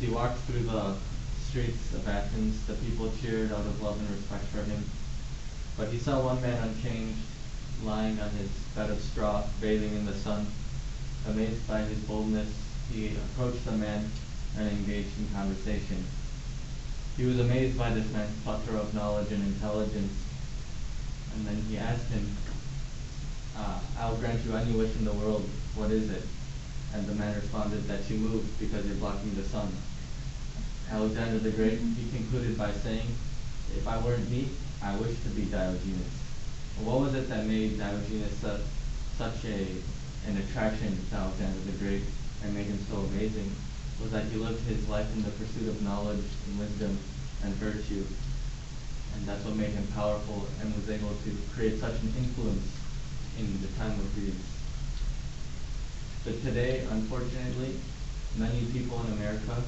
he walked through the streets of Athens. The people cheered out of love and respect for him. But he saw one man unchanged, lying on his bed of straw, bathing in the sun. Amazed by his boldness, he approached the man and engaged in conversation. He was amazed by this man's plethora of knowledge and intelligence. And then he asked him, I'll grant you any wish in the world. What is it? And the man responded that you move because you're blocking the sun. Alexander the Great, he concluded by saying, if I weren't me, I wish to be Diogenes. What was it that made Diogenes such an attraction to Alexander the Great and made him so amazing? Was that he lived his life in the pursuit of knowledge and wisdom and virtue. And that's what made him powerful and was able to create such an influence in the time of Greece. But today, unfortunately, many people in America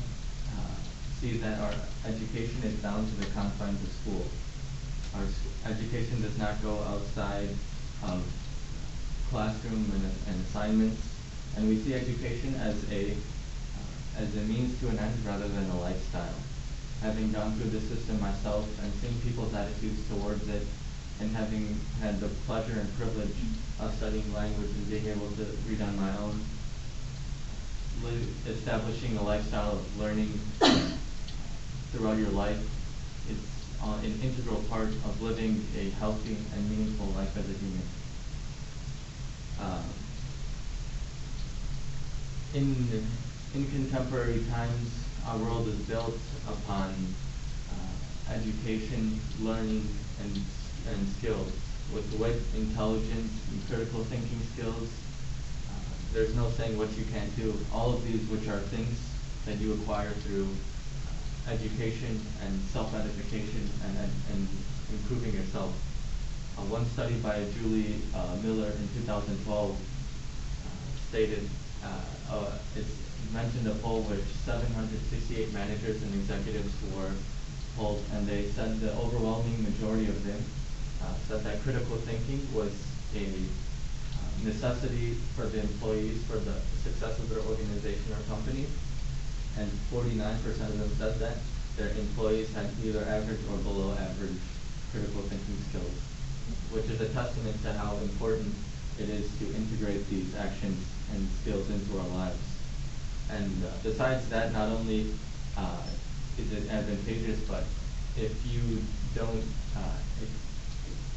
see that our education is down to the confines of school. Our education does not go outside of classroom and assignments, and we see education as a means to an end rather than a lifestyle. Having gone through this system myself and seeing people's attitudes towards it, and having had the pleasure and privilege of studying language and being able to read on my own, establishing a lifestyle of learning throughout your life is an integral part of living a healthy and meaningful life as a human. In contemporary times, our world is built upon education, learning, and skills. With wit, intelligence, and critical thinking skills, there's no saying what you can't do. All of these, which are things that you acquire through education and self-edification and improving yourself. One study by Julie Miller in 2012 stated, it's mentioned a poll which 768 managers and executives were polled, and they said the overwhelming majority of them said that critical thinking was a necessity for the employees for the success of their organization or company, and 49% of them said that their employees had either average or below average critical thinking skills, which is a testament to how important it is to integrate these actions and skills into our lives. And besides that, not only is it advantageous, but if you don't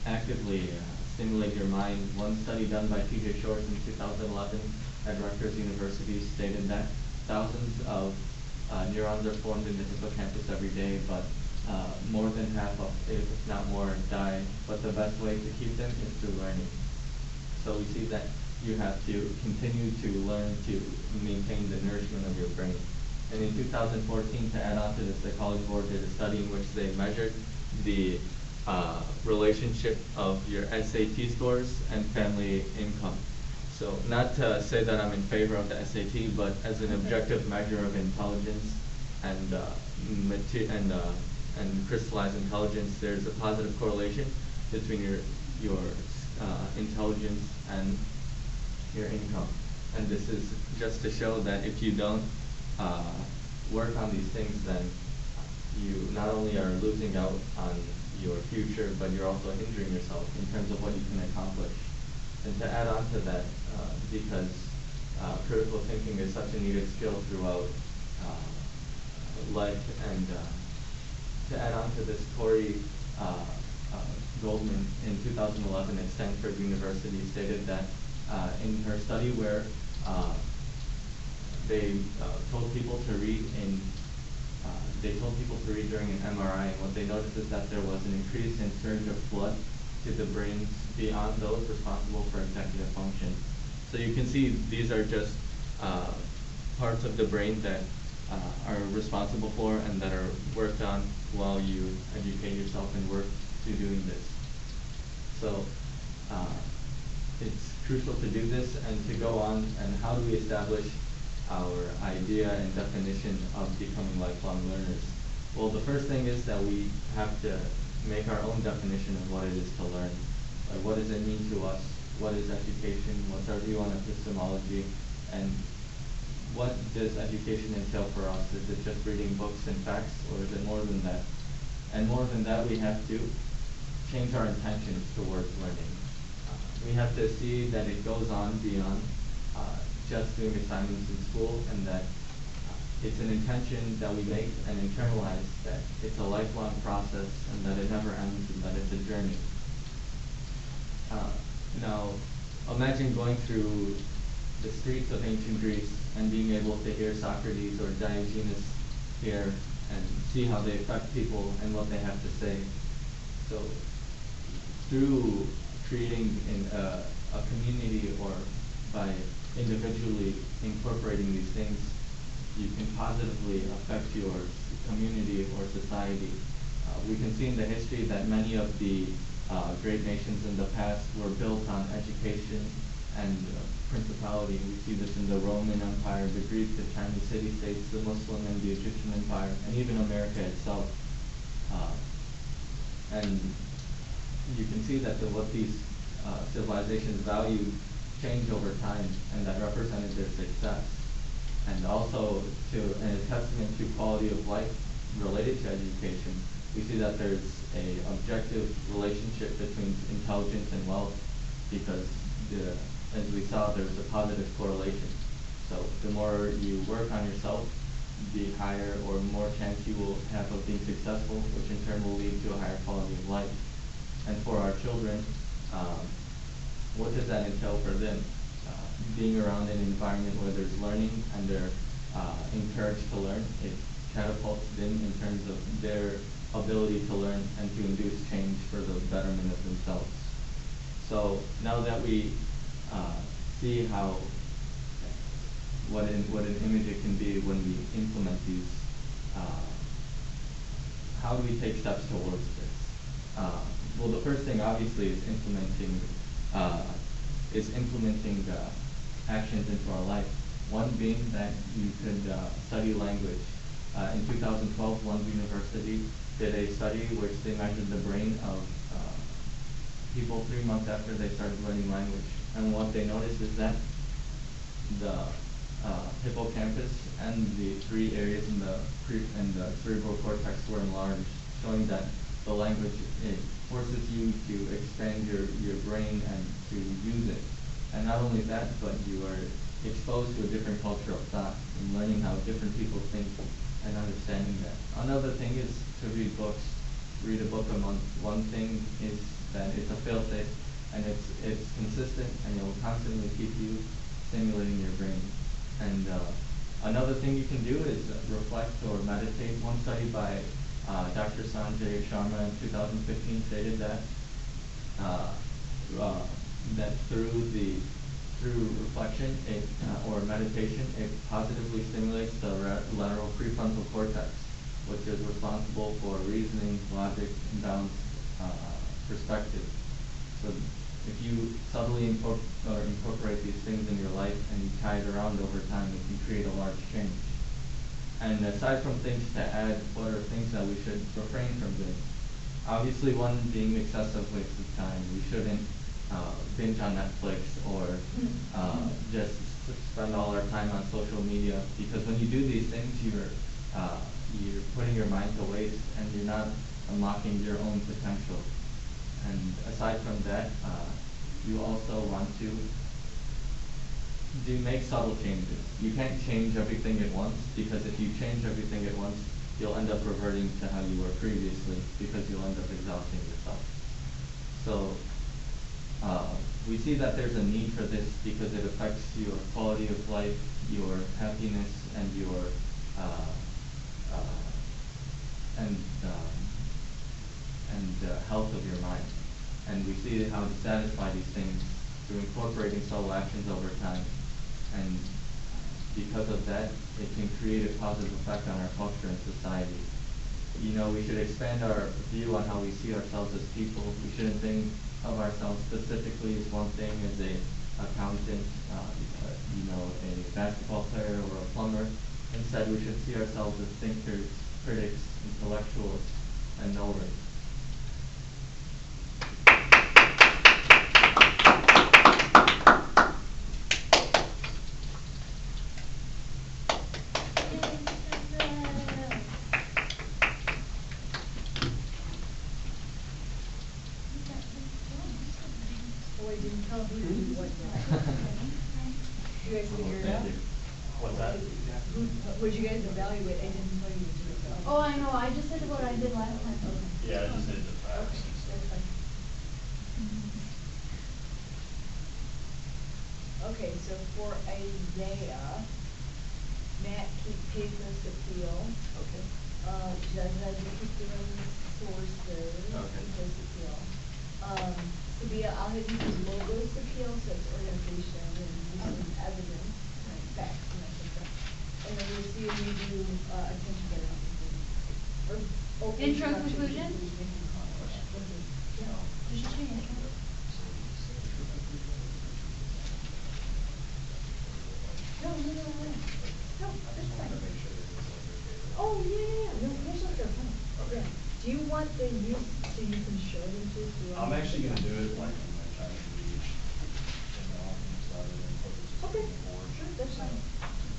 actively stimulate your mind, one study done by T.J. Shores in 2011 at Rutgers University stated that thousands of neurons are formed in the hippocampus every day, but more than half of, if not more, die. But the best way to keep them is through learning. So we see that you have to continue to learn to maintain the nourishment of your brain. And in 2014, to add on to this, the College Board did a study in which they measured the relationship of your SAT scores and family income. So not to say that I'm in favor of the SAT, but as an objective measure of intelligence and crystallized intelligence, there's a positive correlation between your intelligence and your income. And this is just to show that if you don't work on these things, then you not only are losing out on your future, but you're also hindering yourself in terms of what you can accomplish. And to add on to that, because critical thinking is such a needed skill throughout life, and to add on to this, Tori Goldman in 2011 at Stanford University stated that in her study where they told people to read during an MRI, and what they noticed is that there was an increase in surge of blood to the brains beyond those responsible for executive function. So you can see these are just parts of the brain that are responsible for and that are worked on while you educate yourself and work to doing this. So it's crucial to do this and to go on. And how do we establish our idea and definition of becoming lifelong learners? Well, the first thing is that we have to make our own definition of what it is to learn. Like, what does it mean to us? What is education? What's our view on epistemology? And what does education entail for us? Is it just reading books and facts, or is it more than that? And more than that, we have to change our intentions towards learning. We have to see that it goes on beyond just doing assignments in school, and that it's an intention that we make and internalize, that it's a lifelong process and that it never ends and that it's a journey. Now, imagine going through the streets of ancient Greece and being able to hear Socrates or Diogenes here and see how they affect people and what they have to say. So, through creating a community, or by individually incorporating these things, you can positively affect your community or society. We can see in the history that many of the great nations in the past were built on education and principality. We see this in the Roman Empire, the Greek, the Chinese city-states, the Muslim and the Egyptian Empire, and even America itself. And you can see that what these civilizations valued changed over time, and that represented their success. And also, in a testament to quality of life related to education, we see that there's an objective relationship between intelligence and wealth, because as we saw, there's a positive correlation. So the more you work on yourself, the higher or more chance you will have of being successful, which in turn will lead to a higher quality of life. And for our children, what does that entail for them? Being around an environment where there's learning and they're encouraged to learn, it catapults them in terms of their ability to learn and to induce change for the betterment of themselves. So now that we see what an image it can be when we implement these, how do we take steps towards this? Well, the first thing obviously is implementing actions into our life. One being that you could study language. In 2012, London University did a study which they measured the brain of people 3 months after they started learning language. And what they noticed is that the hippocampus and the 3 areas in the cerebral cortex were enlarged, showing that the language, it forces you to expand your brain and to use it. And not only that, but you are exposed to a different culture of thought and learning how different people think and understanding that. Another thing is to read books. Read a book a month. One thing is that it's a fail-safe, and it's consistent, and it will constantly keep you stimulating your brain. And another thing you can do is reflect or meditate. One study by Dr. Sanjay Sharma in 2015 stated that that through reflection or meditation, it positively stimulates the lateral prefrontal cortex, which is responsible for reasoning, logic, and balanced perspective. So if you subtly incorporate these things in your life and you tie it around over time, it can create a large change. And aside from things to add, what are things that we should refrain from doing? Obviously, one being excessive waste of time. We shouldn't binge on Netflix or just spend all our time on social media, because when you do these things, you're putting your mind to waste and you're not unlocking your own potential. And aside from that, you also want to make subtle changes. You can't change everything at once, because if you change everything at once, you'll end up reverting to how you were previously, because you'll end up exhausting yourself. So we see that there's a need for this because it affects your quality of life, your happiness, and your health of your mind. And we see how to satisfy these things through incorporating subtle actions over time. And because of that, it can create a positive effect on our culture and society. You know, we should expand our view on how we see ourselves as people. We shouldn't think of ourselves specifically as one thing, as a accountant, a basketball player or a plumber. Instead, we should see ourselves as thinkers, critics, intellectuals, and knowers. tell who to do what now. You guys figure it out? Thank you. What's that? Would you guys evaluate? I didn't tell you to evaluate. Oh, I know, I just did what I did last time. Okay. Yeah, I just did the facts Okay, and stuff. that's fine. Okay, so for Isaiah, Matt pays this appeal. Okay. Judge has to keep doing sources. Okay. This appeal. Sabia, I'll have you do logos appeal, so it's organization and using evidence, right, facts and that sort of stuff. And then we'll see if you do, attention getting. Or. Intro, introduction, conclusion? Yeah. You should change it. No, that's fine. Oh, yeah, no, here's what they're fine. Okay. Yeah. Do you want the use, so you can show them to? I'm actually gonna do it like on my time to reach in the office rather than put it just on Okay, the board. sure, that's fine.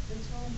That's fine.